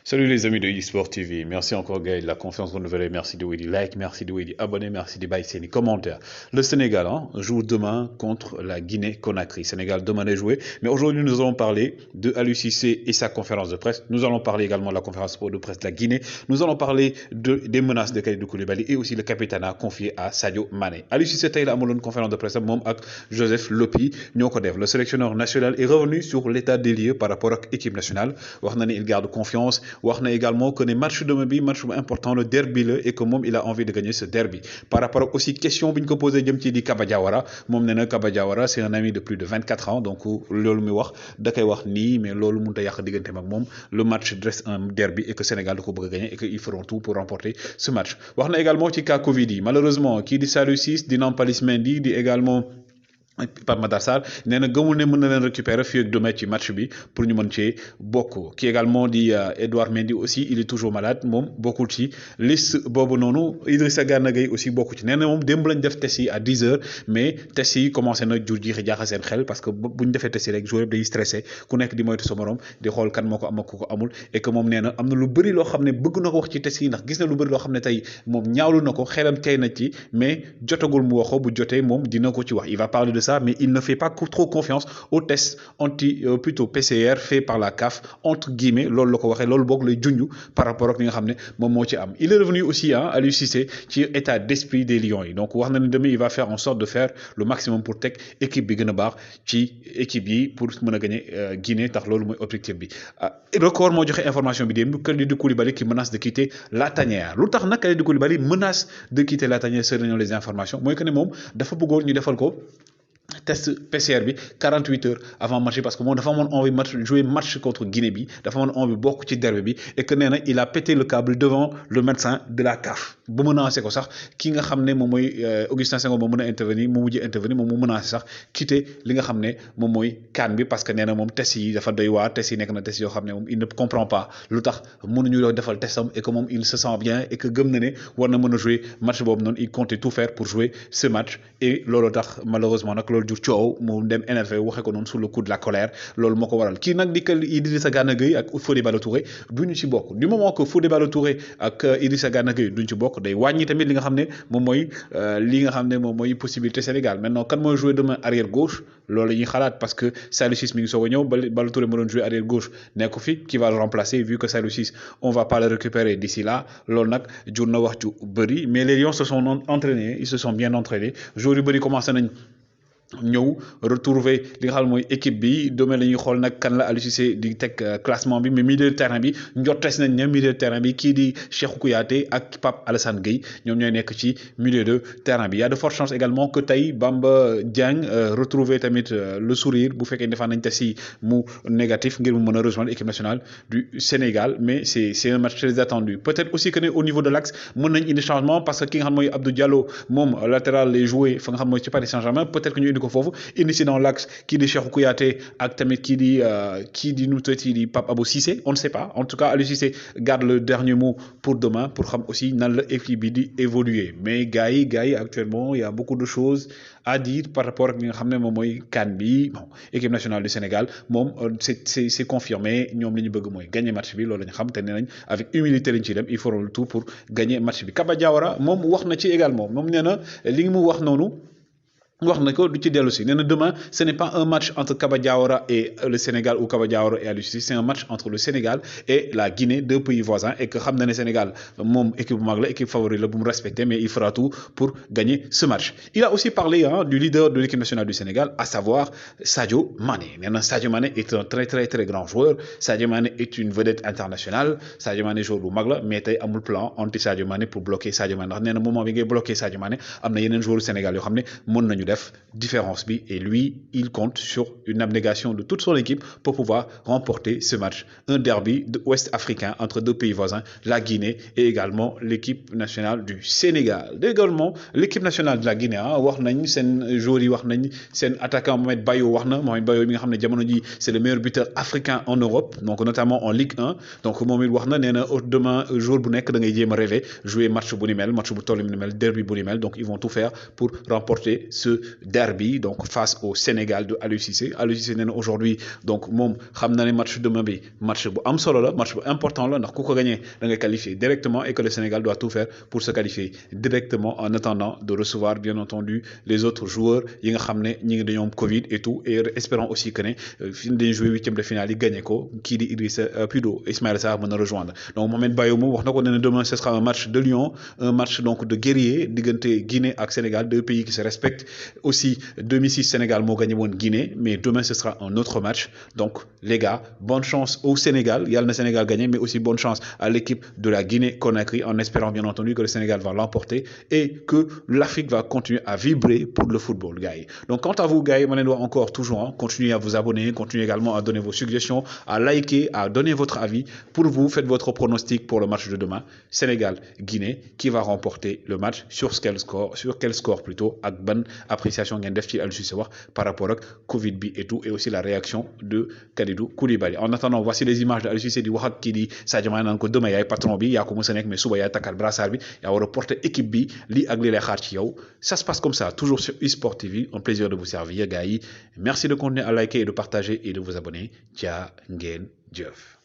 Salut les amis de eSport TV, merci encore Gaël de la confiance renouvelée, merci de vous like, merci de vous abonner, merci de baisser les commentaires. Le Sénégal joue demain contre la Guinée-Conakry. Sénégal demain est joué, mais aujourd'hui nous allons parler de Aliou Cissé et sa conférence de presse. Nous allons parler également de la conférence de presse de la Guinée. Nous allons parler des menaces de Kalidou Koulibaly et aussi le capitana confié à Sadio Mané. Aliou Cissé tey la amaloon conférence de presse moom ak Joseph Lopi ñoo ko def. Le sélectionneur national est revenu sur l'état des lieux par rapport à l'équipe nationale. Wax na ne il garde confiance. wax na également que ne match demain bi match important le derby la et que moom il a envie de gagner ce derby par rapport ak aussi question bi ñu ko posé jëm ci di Kaba Diawara moom nee na Kaba Diawara c'est un ami de plus de 24 ans donc loolu mi wax da koy wax nii mais loolu mënut a yàq digganteem ak moom le match reste un derby et que Sénégal da ko bëgg a gagner et que ils feront tout pour remporter ce match wax na également ci cas Covid yi malheureusement kii di Saliou Ciss di Nampalys Mendy di également Pape Matar Sarr nee na gëmul ne mën na leen récupérer fii ak demain ci match bi pour ñu mën cee bokk ki également di Edouard Mendy aussi il est toujours malade moom bokkul ci liste boobu noonu Idrissa Gana Gueye aussi bokku ci nee na moom démb lañ def test yi à 10h mais test yi commencé na jur jiixi jaaxa seen xel parce que bu ñu defee test yi rek joueur yëpp day stressé ku nekk di moytu sa morom di xool kan moo ko am ak ku ko amul et que moom nee na am na lu bëri loo xam ne bëgg na ko wax ci test yi ndax gis na lu bëri loo xam ne tey moom ñaawlu na ko xelam tey na ci mais jotagul mu waxo bu jotee moom dina ko ci wax il va parler de ça mais il ne fait pas trop confiance aux tests plutôt PCR fait par la CAF entre guillemets loolu la ko waxee loolu boog lay junj par rapport ak li nga xam ne moom moo ci am il est revenu aussi Aliou Cissé ci état d'esprit des Lions yi donc wax na ne demain il va faire en sorte de faire le maximum pour teg équipe bi gën a baax ci équipe yi pour mën a gagner Guinée tax loolu mooy objectif bi record moo joxe information bi démb Kalidou Koulibaly qui menace de quitter la tanière lu tax nag Kalidou Koulibaly menace de quitter la tanière selon les informations mooy que ne moom dafa bëggoon ñu defal ko test PCR bi 48 heures avant match parce que moom dafa amoon envie jouer match contre Guinée bi dafa amoon envie bokk ci derby bi et que nee na il a pété le câble devant le médecin de la CAF bu menacé ko sax ki nga xam ne moom mooy Augustin Senghor moo mën a intervenir mu mujjee intervenir moom mu menacé sax quitter li nga xam ne moom mooy CAN bi parce que nee na moom test yi dafa doy waar test yi nekk na test yoo xam ne moom il ne comprend pas lu tax mënuñu defal testam et que moom il se sent bien et que gëm na ne war na mën a jouer match boobu noonu il comptait tout faire pour jouer ce match et loolu tax malheureusement nag loolu jur coow mu dem énervé waxee ko noonu sous le coup de la colère loolu moo ko waral kii nag di Idrissa Gana Gueye ak Fodé Ballo-Touré duñu ci bokk du moment que Fodé Ballo-Touré ak Idrissa Gana Gueye duñ ci bokk day wàññi tamit li nga xam ne moom mooy possibilité Sénégal maintenant kan mooy jouer demain arrière gauche loolu la ñuy xalaat parce que Saliou Ciss mi ngi soog a ñëw Ballo-Touré ma doon jouer arrière gauche nekku fi qui va le remplacer vu que Saliou Ciss on va pas le récupérer d'ici là loolu nag jur na wax ju bëri mais les Lions se sont entraînés ils se sont bien entraînés joueurs yu bëri commencé nañ ñëw retrouver li nga xam mooy équipe bi domaine la ñuy xool nag kan la Aliou Cissé di teg classement bi mais milieu de terrain bi njortes nañ ne milieu de terrain bi kii di Cheikhou Kouyaté ak Pape Alassane Gueye ñoom ñooy nekk ci milieu de terrain bi y a de fortes chances également que tey Bamba Dieng retrouver tamit le sourire bu fekkee defaan nañ test yi mu négatif ngir mu mën a rejoindre l'équipe nationale du Sénégal mais c'est un match très attendu peut-être aussi que ne au niveau de l'axe mën nañ indi changement parce que ki nga xam mooy Abdou Diallo moom latéral lay joué fa nga xam mooy ci Paris Saint-Germain peut-être que ñu ko foofu indi dans l'axe kii di Cheikhou Kouyaté ak tamit kii di nu tëti di Pape Abou Cissé on ne sait pas en tout cas Aliou Cissé garde le dernier mot pour demain pour xam aussi nan la équipe bi di évoluer mais gars yi actuellement il y a beaucoup de choses à dire par rapport ak li nga xam ne moom mooy CAN bi bon équipe nationale du Sénégal moom c'est confirmé ñoom li ñu bëgg mooy gagner match bi loolu la ñu xam te nee nañ avec humilité lañ ciy dem ils feront le tout pour gagner match bi Kaba Diawara moom wax na ci également moom nee na li mu wax noonu wax na ko du ci dellu si nee na demain ce n'est pas un match entre Kaba Diawara et le Sénégal ou Kaba Diawara et Aliou Cissé c'est un match entre le Sénégal et la Guinée deux pays voisins et que xam na ne Sénégal moom équipe bu mag la équipe favori la bu mu respecté mais il fera tout pour gagner ce match il a aussi parlé du leader de l'équipe nationale du Sénégal à savoir Sadio Mané nee na Sadio Mané est un très très très grand joueur Sadio Mané est une vedette internationale Sadio Mané joueur bu mag la mais tey amul plan anti Sadio Mané pour bloquer Sadio Mané ndax nee na moment bi ngay bloquer Sadio Mané am na yeneen joueurs Sénégal yoo xam ne mën nañu def différence bi et lui il compte sur une abnégation de toute son équipe pour pouvoir remporter ce match un derby ouest africain entre deux pays voisins la Guinée et également l'équipe nationale du Sénégal également l'équipe nationale de la Guinée wax nañ seen joueurs yi wax nañ seen attaquant Mohamed Bayo wax na Mohamed Bayo mi nga xam ne jamono ji c'est le meilleur buteur africain en Europe donc notamment en Ligue 1 donc moom it wax na nee na demain jour bu nekk da ngay jéem a rêver jouer match bu ni mel match bu toll ni mel derby bu ni mel donc ils vont tout faire pour remporter ce ce derby donc face au Sénégal de Aliou Cissé. Aliou Cissé nee na aujourd'hui donc moom xam na ne match demain bi match bu am solo la match bu important la ndax ku ko gagné da ngay qualifier directement et que le Sénégal doit tout faire pour se qualifier directement en attendant de recevoir bien entendu les autres joueurs yi nga xam ne ñi ngi dañoo am Covid et tout et espérons aussi que ne fi dañuy jouer huitième de finale yi gagné ko kii di Idrissa plutôt Ismaïla Sarr mën a rejoindre donc Mohamed Bayo moom wax na ko ne demain ce sera un match de lion un match donc de guerrier diggante Guinée ak Sénégal deux pays qui se respectent aussi 2006 Sénégal moo gagné woon Guinée mais demain ce sera un autre match donc les gars bonne chance au Sénégal yàlla na Sénégal gagné mais aussi bonne chance à l'équipe de la Guinée-Conakry en espérant bien entendu que le Sénégal va l'emporter et que l'Afrique va continuer à vibrer pour le football gars yi donc quant à vous gars yi ma leen dois encore toujours continuez à vous abonner continuez également à donner vos suggestions à liker à donner votre avis pour vous faites votre pronostic pour le match de demain Sénégal-Guinée qui va remporter le match sur quel score plutôt ak ban appréciation ngeen def ci Aliou Cissé wax par rapport ak Covid bi et tout et aussi la réaction de Kalidou Koulibaly en attendant voici les images de Aliou Cissé di wax ak kii di Sadio Mané naan ko demain yaay patron bi yaa ko mës a nekk mais suba yaay takkal brassard bi yaa war a porter équipe bi lii ak lii lay xaar ci yow ça se passe comme ça toujours sur eSport TV un plaisir de vous servir gars yi merci de continuer à liker et de partager et de vous abonner jaa ngeen jëf